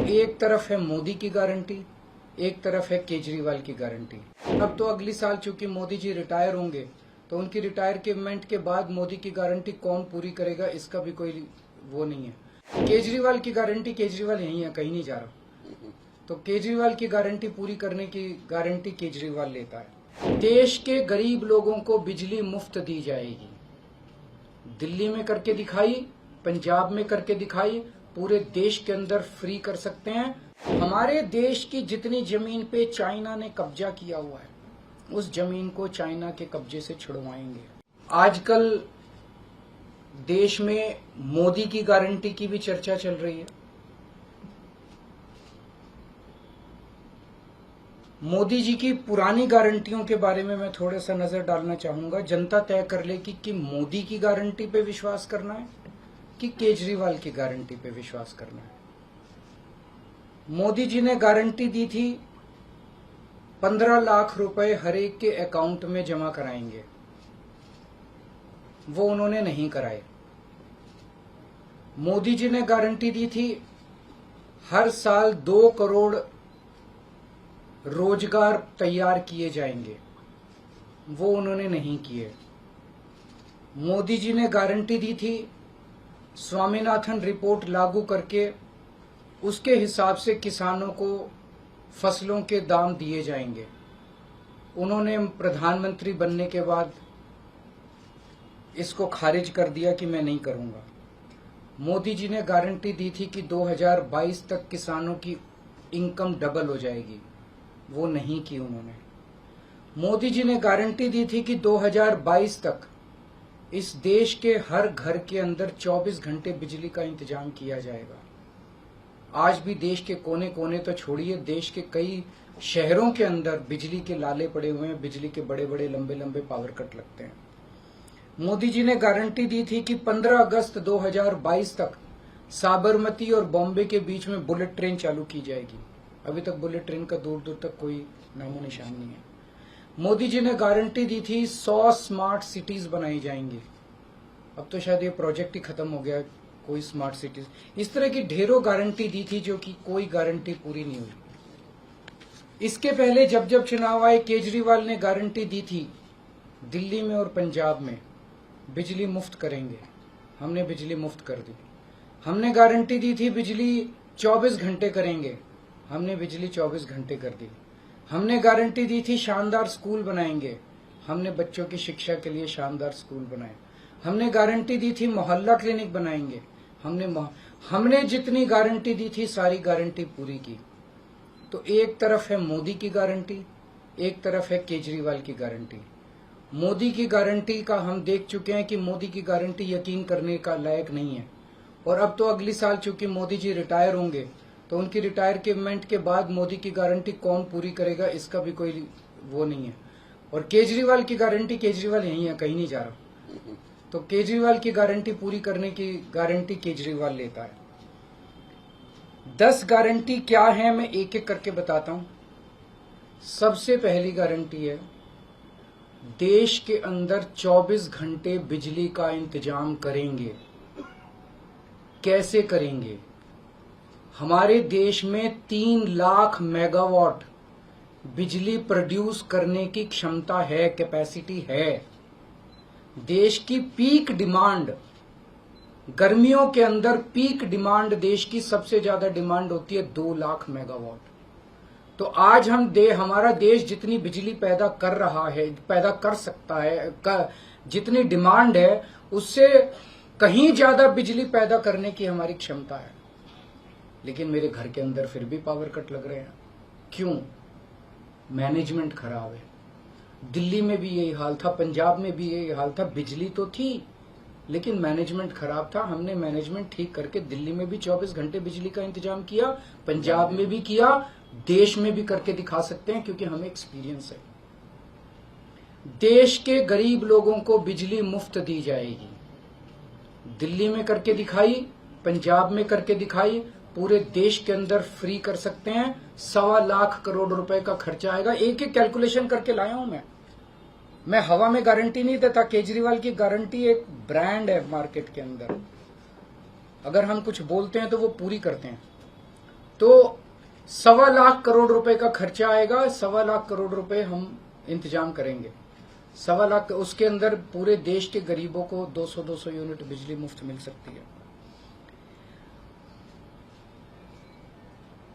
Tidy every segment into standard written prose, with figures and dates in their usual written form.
एक तरफ है मोदी की गारंटी, एक तरफ है केजरीवाल की गारंटी। अब तो अगली साल चूंकि मोदी जी रिटायर होंगे तो उनकी रिटायरमेंट के बाद मोदी की गारंटी कौन पूरी करेगा इसका भी कोई वो नहीं है। केजरीवाल की गारंटी, केजरीवाल यही है, कहीं नहीं जा रहा, तो केजरीवाल की गारंटी पूरी करने की गारंटी केजरीवाल लेता है। देश के गरीब लोगों को बिजली मुफ्त दी जाएगी। दिल्ली में करके दिखाई, पंजाब में करके दिखाई, पूरे देश के अंदर फ्री कर सकते हैं। हमारे देश की जितनी जमीन पे चाइना ने कब्जा किया हुआ है उस जमीन को चाइना के कब्जे से छुड़वाएंगे। आजकल देश में मोदी की गारंटी की भी चर्चा चल रही है। मोदी जी की पुरानी गारंटियों के बारे में मैं थोड़ा सा नजर डालना चाहूंगा। जनता तय कर लेगी कि मोदी की गारंटी पे विश्वास करना है कि केजरीवाल की गारंटी पे विश्वास करना है। मोदी जी ने गारंटी दी थी 15 लाख रुपए हर एक के अकाउंट में जमा कराएंगे, वो उन्होंने नहीं कराए। मोदी जी ने गारंटी दी थी हर साल 2 करोड़ रोजगार तैयार किए जाएंगे, वो उन्होंने नहीं किए। मोदी जी ने गारंटी दी थी स्वामीनाथन रिपोर्ट लागू करके उसके हिसाब से किसानों को फसलों के दाम दिए जाएंगे, उन्होंने प्रधानमंत्री बनने के बाद इसको खारिज कर दिया कि मैं नहीं करूंगा। मोदी जी ने गारंटी दी थी कि 2022 तक किसानों की इनकम डबल हो जाएगी, वो नहीं की उन्होंने। मोदी जी ने गारंटी दी थी कि 2022 तक इस देश के हर घर के अंदर 24 घंटे बिजली का इंतजाम किया जाएगा। आज भी देश के कोने कोने तो छोड़िए, देश के कई शहरों के अंदर बिजली के लाले पड़े हुए हैं, बिजली के बड़े बड़े लंबे लंबे पावर कट लगते हैं। मोदी जी ने गारंटी दी थी कि 15 अगस्त 2022 तक साबरमती और बॉम्बे के बीच में बुलेट ट्रेन चालू की जाएगी। अभी तक बुलेट ट्रेन का दूर दूर तक कोई नामो निशान नहीं है। मोदी जी ने गारंटी दी थी 100 स्मार्ट सिटीज बनाई जाएंगी। अब तो शायद ये प्रोजेक्ट ही खत्म हो गया, कोई स्मार्ट सिटीज। इस तरह की ढेरों गारंटी दी थी जो कि कोई गारंटी पूरी नहीं हुई। इसके पहले जब जब चुनाव आए केजरीवाल ने गारंटी दी थी दिल्ली में और पंजाब में बिजली मुफ्त करेंगे, हमने बिजली मुफ्त कर दी। हमने गारंटी दी थी बिजली 24 घंटे करेंगे, हमने बिजली 24 घंटे कर दी। हमने गारंटी दी थी शानदार स्कूल बनाएंगे, हमने बच्चों की शिक्षा के लिए शानदार स्कूल बनाए। हमने गारंटी दी थी मोहल्ला क्लिनिक बनाएंगे, हमने जितनी गारंटी दी थी सारी गारंटी पूरी की। तो एक तरफ है मोदी की गारंटी, एक तरफ है केजरीवाल की गारंटी। मोदी की गारंटी का हम देख चुके हैं कि मोदी की गारंटी यकीन करने का लायक नहीं है। और अब तो अगली साल चूंकि मोदी जी रिटायर होंगे तो उनकी रिटायरमेंट के बाद मोदी की गारंटी कौन पूरी करेगा इसका भी कोई वो नहीं है। और केजरीवाल की गारंटी, केजरीवाल यही है, कहीं नहीं जा रहा, तो केजरीवाल की गारंटी पूरी करने की गारंटी केजरीवाल लेता है। 10 गारंटी क्या है मैं एक एक करके बताता हूं। सबसे पहली गारंटी है देश के अंदर 24 घंटे बिजली का इंतजाम करेंगे। कैसे करेंगे? हमारे देश में 3 लाख मेगावाट बिजली प्रोड्यूस करने की क्षमता है, कैपेसिटी है। देश की पीक डिमांड, गर्मियों के अंदर पीक डिमांड देश की सबसे ज्यादा डिमांड होती है 2 लाख मेगावाट। तो आज हमारा देश जितनी बिजली पैदा कर रहा है, पैदा कर सकता है, जितनी डिमांड है उससे कहीं ज्यादा बिजली पैदा करने की हमारी क्षमता है। लेकिन मेरे घर के अंदर फिर भी पावर कट लग रहे हैं। क्यों? मैनेजमेंट खराब है। दिल्ली में भी यही हाल था, पंजाब में भी यही हाल था। बिजली तो थी लेकिन मैनेजमेंट खराब था। हमने मैनेजमेंट ठीक करके दिल्ली में भी 24 घंटे बिजली का इंतजाम किया, पंजाब में भी किया, देश में भी करके दिखा सकते हैं क्योंकि हमें एक्सपीरियंस है। देश के गरीब लोगों को बिजली मुफ्त दी जाएगी। दिल्ली में करके दिखाई, पंजाब में करके दिखाई, पूरे देश के अंदर फ्री कर सकते हैं। 1.25 लाख करोड़ रुपए का खर्चा आएगा। एक एक कैलकुलेशन करके लाया हूं मैं हवा में गारंटी नहीं देता। केजरीवाल की गारंटी एक ब्रांड है मार्केट के अंदर, अगर हम कुछ बोलते हैं तो वो पूरी करते हैं। तो 1.25 लाख करोड़ रुपए का खर्चा आएगा। 1.25 लाख करोड़ रुपए हम इंतजाम करेंगे। 1.25 लाख, उसके अंदर पूरे देश के गरीबों को 200 यूनिट बिजली मुफ्त मिल सकती है।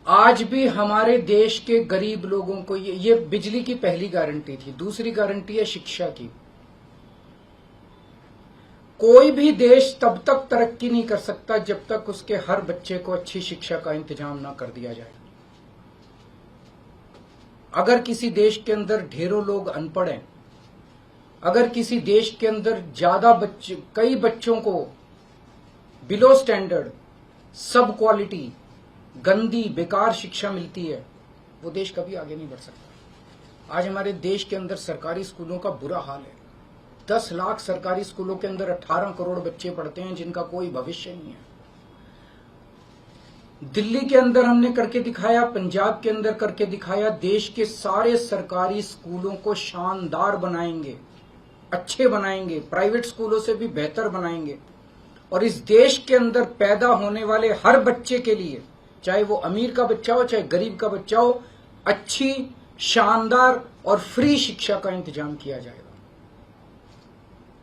आज भी हमारे देश के गरीब लोगों को ये बिजली की पहली गारंटी थी। दूसरी गारंटी है शिक्षा की। कोई भी देश तब तक तरक्की नहीं कर सकता जब तक उसके हर बच्चे को अच्छी शिक्षा का इंतजाम ना कर दिया जाए। अगर किसी देश के अंदर ढेरों लोग अनपढ़ हैं, अगर किसी देश के अंदर ज्यादा बच्चे, कई बच्चों को बिलो स्टैंडर्ड, सब क्वालिटी, गंदी बेकार शिक्षा मिलती है, वो देश कभी आगे नहीं बढ़ सकता। आज हमारे देश के अंदर सरकारी स्कूलों का बुरा हाल है। 10 लाख सरकारी स्कूलों के अंदर 18 करोड़ बच्चे पढ़ते हैं जिनका कोई भविष्य नहीं है। दिल्ली के अंदर हमने करके दिखाया, पंजाब के अंदर करके दिखाया। देश के सारे सरकारी स्कूलों को शानदार बनाएंगे, अच्छे बनाएंगे, प्राइवेट स्कूलों से भी बेहतर बनाएंगे। और इस देश के अंदर पैदा होने वाले हर बच्चे के लिए, चाहे वो अमीर का बच्चा हो चाहे गरीब का बच्चा हो, अच्छी, शानदार और फ्री शिक्षा का इंतजाम किया जाएगा।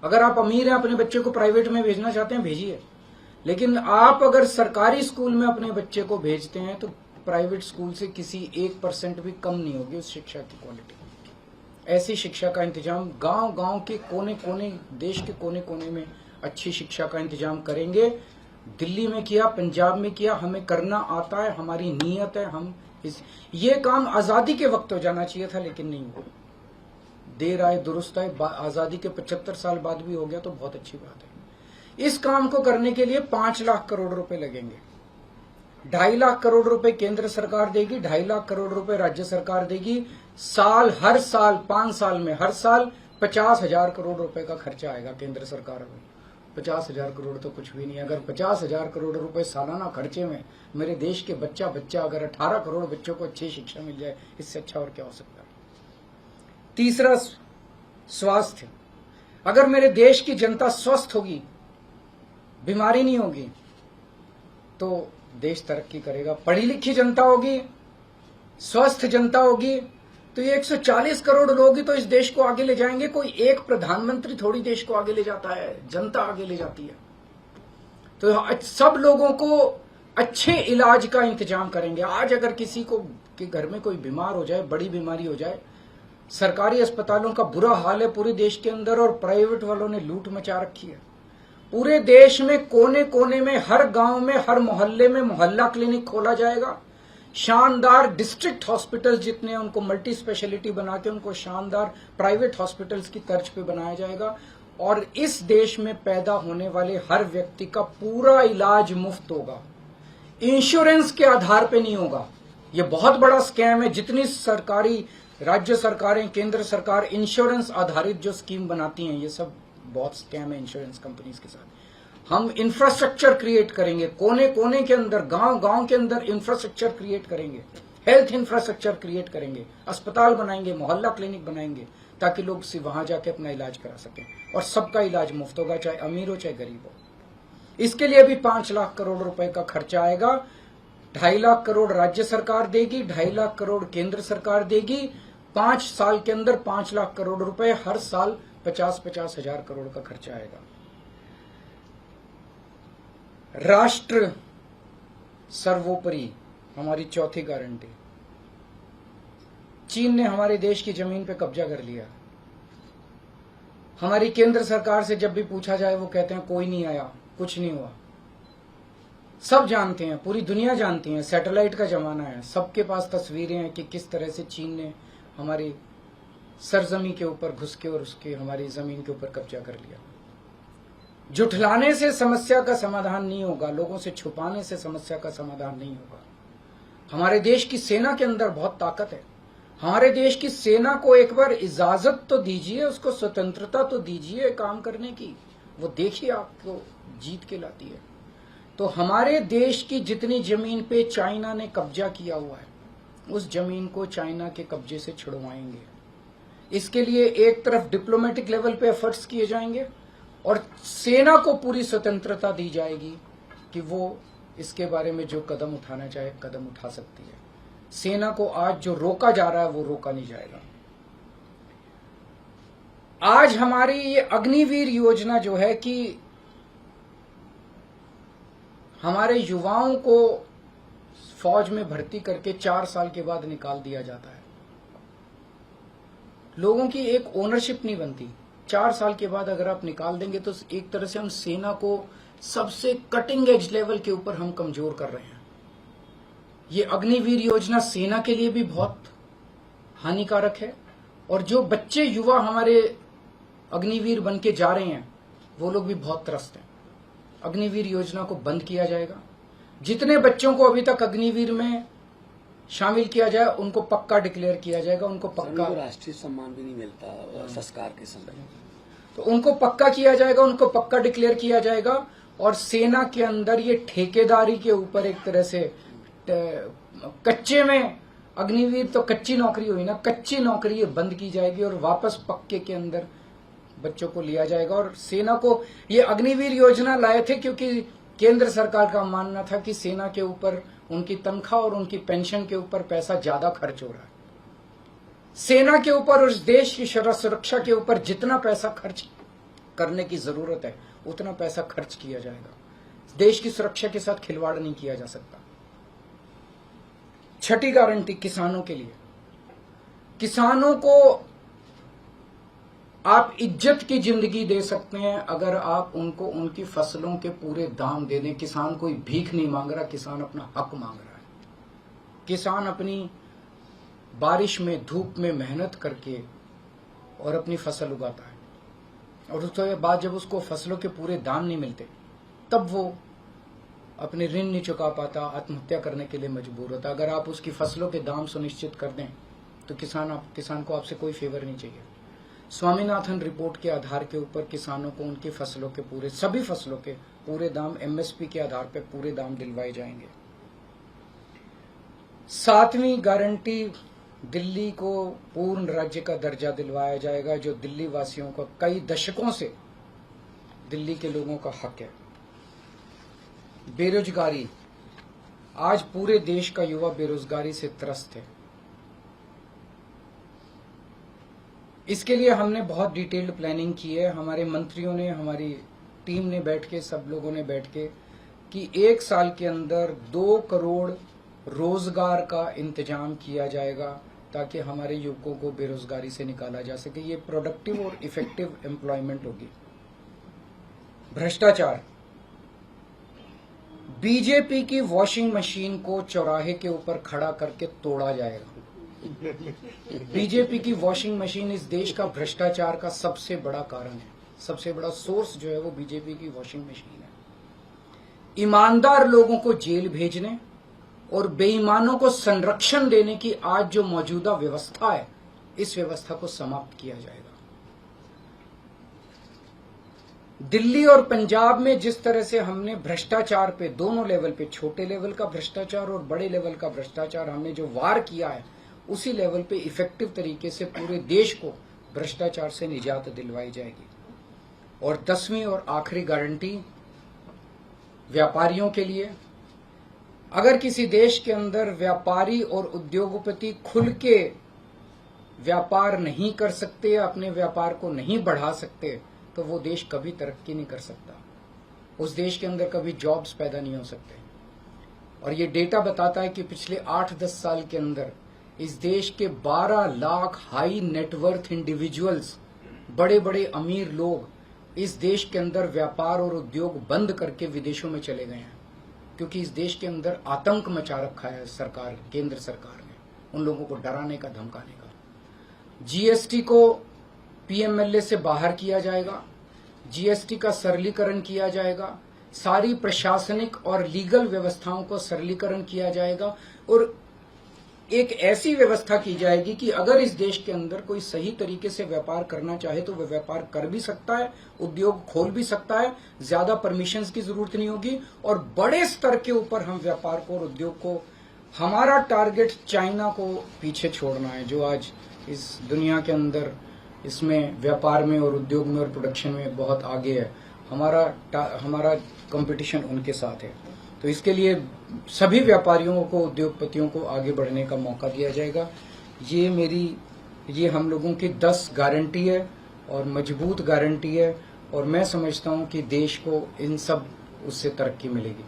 अगर आप अमीर हैं, अपने बच्चे को प्राइवेट में भेजना चाहते हैं, भेजिए। लेकिन आप अगर सरकारी स्कूल में अपने बच्चे को भेजते हैं तो प्राइवेट स्कूल से किसी 1% भी कम नहीं होगी उस शिक्षा की क्वालिटी। ऐसी शिक्षा का इंतजाम गांव-गांव के कोने कोने, देश के कोने कोने में अच्छी शिक्षा का इंतजाम करेंगे। दिल्ली में किया, पंजाब में किया, हमें करना आता है, हमारी नीयत है। हम ये काम आजादी के वक्त हो जाना चाहिए था, लेकिन नहीं हुआ। देर आए दुरुस्त आए, आजादी के 75 साल बाद भी हो गया तो बहुत अच्छी बात है। इस काम को करने के लिए 5 लाख करोड़ रुपए लगेंगे। 2.5 लाख करोड़ रुपए केंद्र सरकार देगी, 2.5 लाख करोड़ रुपए राज्य सरकार देगी। हर साल 5 साल में हर साल 50,000 करोड़ रुपए का खर्चा आएगा केंद्र सरकार में। 50,000 करोड़ तो कुछ भी नहीं। अगर 50,000 करोड़ रुपए सालाना खर्चे में मेरे देश के बच्चा अगर 18 करोड़ बच्चों को अच्छी शिक्षा मिल जाए, इससे अच्छा और क्या हो सकता है। तीसरा, स्वास्थ्य। अगर मेरे देश की जनता स्वस्थ होगी, बीमारी नहीं होगी, तो देश तरक्की करेगा। पढ़ी लिखी जनता होगी, स्वस्थ जनता होगी, तो ये 140 करोड़ लोग ही तो इस देश को आगे ले जाएंगे। कोई एक प्रधानमंत्री थोड़ी देश को आगे ले जाता है, जनता आगे ले जाती है। तो सब लोगों को अच्छे इलाज का इंतजाम करेंगे। आज अगर किसी को के घर में कोई बीमार हो जाए, बड़ी बीमारी हो जाए, सरकारी अस्पतालों का बुरा हाल है पूरे देश के अंदर, और प्राइवेट वालों ने लूट मचा रखी है। पूरे देश में कोने कोने में, हर गांव में, हर मोहल्ले में मोहल्ला क्लिनिक खोला जाएगा। शानदार डिस्ट्रिक्ट हॉस्पिटल जितने, उनको मल्टी स्पेशलिटी बना के उनको शानदार प्राइवेट हॉस्पिटल्स की तर्ज पे बनाया जाएगा। और इस देश में पैदा होने वाले हर व्यक्ति का पूरा इलाज मुफ्त होगा, इंश्योरेंस के आधार पे नहीं होगा। ये बहुत बड़ा स्कैम है। जितनी सरकारी, राज्य सरकारें, केंद्र सरकार इंश्योरेंस आधारित जो स्कीम बनाती हैं, ये सब बहुत स्कैम है इंश्योरेंस कंपनीज के साथ। हम इंफ्रास्ट्रक्चर क्रिएट करेंगे, कोने कोने के अंदर, गांव गांव के अंदर इंफ्रास्ट्रक्चर क्रिएट करेंगे, हेल्थ इंफ्रास्ट्रक्चर क्रिएट करेंगे, अस्पताल बनाएंगे, मोहल्ला क्लिनिक बनाएंगे, ताकि लोग वहां जाके अपना इलाज करा सकें। और सबका इलाज मुफ्त होगा, चाहे अमीर हो चाहे गरीब हो। इसके लिए भी 5 लाख करोड़ रुपए का खर्चा आएगा। 2.5 लाख करोड़ राज्य सरकार देगी, 2.5 लाख करोड़ केंद्र सरकार देगी। 5 साल के अंदर 5 लाख करोड़ रुपए, हर साल 50-50 हजार करोड़ का खर्चा आएगा। राष्ट्र सर्वोपरि, हमारी चौथी गारंटी। चीन ने हमारे देश की जमीन पे कब्जा कर लिया। हमारी केंद्र सरकार से जब भी पूछा जाए, वो कहते हैं कोई नहीं आया, कुछ नहीं हुआ। सब जानते हैं, पूरी दुनिया जानती है, सैटेलाइट का जमाना है, सबके पास तस्वीरें हैं कि किस तरह से चीन ने हमारी सरजमी के ऊपर घुस के और उसके हमारी जमीन के ऊपर कब्जा कर लिया। जुठलाने से समस्या का समाधान नहीं होगा, लोगों से छुपाने से समस्या का समाधान नहीं होगा। हमारे देश की सेना के अंदर बहुत ताकत है। हमारे देश की सेना को एक बार इजाजत तो दीजिए, उसको स्वतंत्रता तो दीजिए काम करने की। वो देखिए आपको जीत के लाती है। तो हमारे देश की जितनी जमीन पे चाइना ने कब्जा किया हुआ है, उस जमीन को चाइना के कब्जे से छुड़वाएंगे। इसके लिए एक तरफ डिप्लोमेटिक लेवल पे एफर्ट्स किए जाएंगे और सेना को पूरी स्वतंत्रता दी जाएगी कि वो इसके बारे में जो कदम उठाना चाहे कदम उठा सकती है। सेना को आज जो रोका जा रहा है वो रोका नहीं जाएगा। आज हमारी ये अग्निवीर योजना जो है कि हमारे युवाओं को फौज में भर्ती करके 4 साल के बाद निकाल दिया जाता है। लोगों की एक ओनरशिप नहीं बनती। 4 साल के बाद अगर आप निकाल देंगे तो एक तरह से हम सेना को सबसे कटिंग एज लेवल के ऊपर हम कमजोर कर रहे हैं। ये अग्निवीर योजना सेना के लिए भी बहुत हानिकारक है और जो बच्चे युवा हमारे अग्निवीर बन के जा रहे हैं वो लोग भी बहुत त्रस्त हैं। अग्निवीर योजना को बंद किया जाएगा। जितने बच्चों को अभी तक अग्निवीर में शामिल किया जाए उनको पक्का डिक्लेयर किया जाएगा। उनको पक्का राष्ट्रीय सम्मान भी नहीं मिलता संस्कार के समय, तो उनको पक्का किया जाएगा, उनको पक्का डिक्लेयर किया जाएगा। और सेना के अंदर ये ठेकेदारी के ऊपर एक तरह से कच्चे में अग्निवीर तो कच्ची नौकरी हुई ना, कच्ची नौकरी ये बंद की जाएगी और वापस पक्के के अंदर बच्चों को लिया जाएगा। और सेना को ये अग्निवीर योजना लाए थे क्योंकि केंद्र सरकार का मानना था कि सेना के ऊपर उनकी तनख्वाह और उनकी पेंशन के ऊपर पैसा ज्यादा खर्च हो रहा है। सेना के ऊपर और उस देश की सुरक्षा के ऊपर जितना पैसा खर्च करने की जरूरत है उतना पैसा खर्च किया जाएगा। देश की सुरक्षा के साथ खिलवाड़ नहीं किया जा सकता। छठी गारंटी किसानों के लिए। किसानों को आप इज्जत की जिंदगी दे सकते हैं अगर आप उनको उनकी फसलों के पूरे दाम दे दें। किसान कोई भीख नहीं मांग रहा, किसान अपना हक मांग रहा है। किसान अपनी बारिश में धूप में मेहनत करके और अपनी फसल उगाता है और उसके बाद जब उसको फसलों के पूरे दाम नहीं मिलते तब वो अपने ऋण नहीं चुका पाता, आत्महत्या करने के लिए मजबूर होता। अगर आप उसकी फसलों के दाम सुनिश्चित कर दें तो किसान को आपसे कोई फेवर नहीं चाहिए। स्वामीनाथन रिपोर्ट के आधार के ऊपर किसानों को उनकी फसलों के सभी फसलों के पूरे दाम एमएसपी के आधार पर पूरे दाम दिलवाए जाएंगे। 7वीं गारंटी, दिल्ली को पूर्ण राज्य का दर्जा दिलवाया जाएगा जो दिल्ली वासियों का कई दशकों से दिल्ली के लोगों का हक है। बेरोजगारी, आज पूरे देश का युवा बेरोजगारी से त्रस्त है। इसके लिए हमने बहुत डिटेल्ड प्लानिंग की है। हमारे मंत्रियों ने, हमारी टीम ने बैठ के, सब लोगों ने बैठ के कि 1 साल के अंदर 2 करोड़ रोजगार का इंतजाम किया जाएगा ताकि हमारे युवकों को बेरोजगारी से निकाला जा सके। ये प्रोडक्टिव और इफेक्टिव एम्प्लॉयमेंट होगी। भ्रष्टाचार, बीजेपी की वॉशिंग मशीन को चौराहे के ऊपर खड़ा करके तोड़ा जाएगा। बीजेपी की वॉशिंग मशीन इस देश का भ्रष्टाचार का सबसे बड़ा कारण है। सबसे बड़ा सोर्स जो है वो बीजेपी की वॉशिंग मशीन है। ईमानदार लोगों को जेल भेजने और बेईमानों को संरक्षण देने की आज जो मौजूदा व्यवस्था है, इस व्यवस्था को समाप्त किया जाएगा। दिल्ली और पंजाब में जिस तरह से हमने भ्रष्टाचार पे दोनों लेवल पे, छोटे लेवल का भ्रष्टाचार और बड़े लेवल का भ्रष्टाचार हमने जो वार किया है, उसी लेवल पे इफेक्टिव तरीके से पूरे देश को भ्रष्टाचार से निजात दिलवाई जाएगी। और 10वीं और आखिरी गारंटी व्यापारियों के लिए। अगर किसी देश के अंदर व्यापारी और उद्योगपति खुल के व्यापार नहीं कर सकते, अपने व्यापार को नहीं बढ़ा सकते, तो वो देश कभी तरक्की नहीं कर सकता। उस देश के अंदर कभी जॉब्स पैदा नहीं हो सकते। और ये डेटा बताता है कि पिछले 8-10 साल के अंदर इस देश के 12 लाख हाई नेटवर्थ इंडिविजुअल्स, बड़े बड़े अमीर लोग इस देश के अंदर व्यापार और उद्योग बंद करके विदेशों में चले गए हैं, क्योंकि इस देश के अंदर आतंक मचा रखा है सरकार, केंद्र सरकार ने, उन लोगों को डराने का, धमकाने का। जीएसटी को पीएमएलए से बाहर किया जाएगा, जीएसटी का सरलीकरण किया जाएगा, सारी प्रशासनिक और लीगल व्यवस्थाओं को सरलीकरण किया जाएगा और एक ऐसी व्यवस्था की जाएगी कि अगर इस देश के अंदर कोई सही तरीके से व्यापार करना चाहे तो वह व्यापार कर भी सकता है, उद्योग खोल भी सकता है, ज्यादा परमिशंस की जरूरत नहीं होगी और बड़े स्तर के ऊपर हम व्यापार को और उद्योग को, हमारा टारगेट चाइना को पीछे छोड़ना है, जो आज इस दुनिया के अंदर इसमें व्यापार में और उद्योग में और प्रोडक्शन में बहुत आगे है। हमारा कंपटीशन उनके साथ है। तो इसके लिए सभी व्यापारियों को, उद्योगपतियों को आगे बढ़ने का मौका दिया जाएगा। ये हम लोगों की 10 गारंटी है और मजबूत गारंटी है, और मैं समझता हूं कि देश को इन सब उससे तरक्की मिलेगी।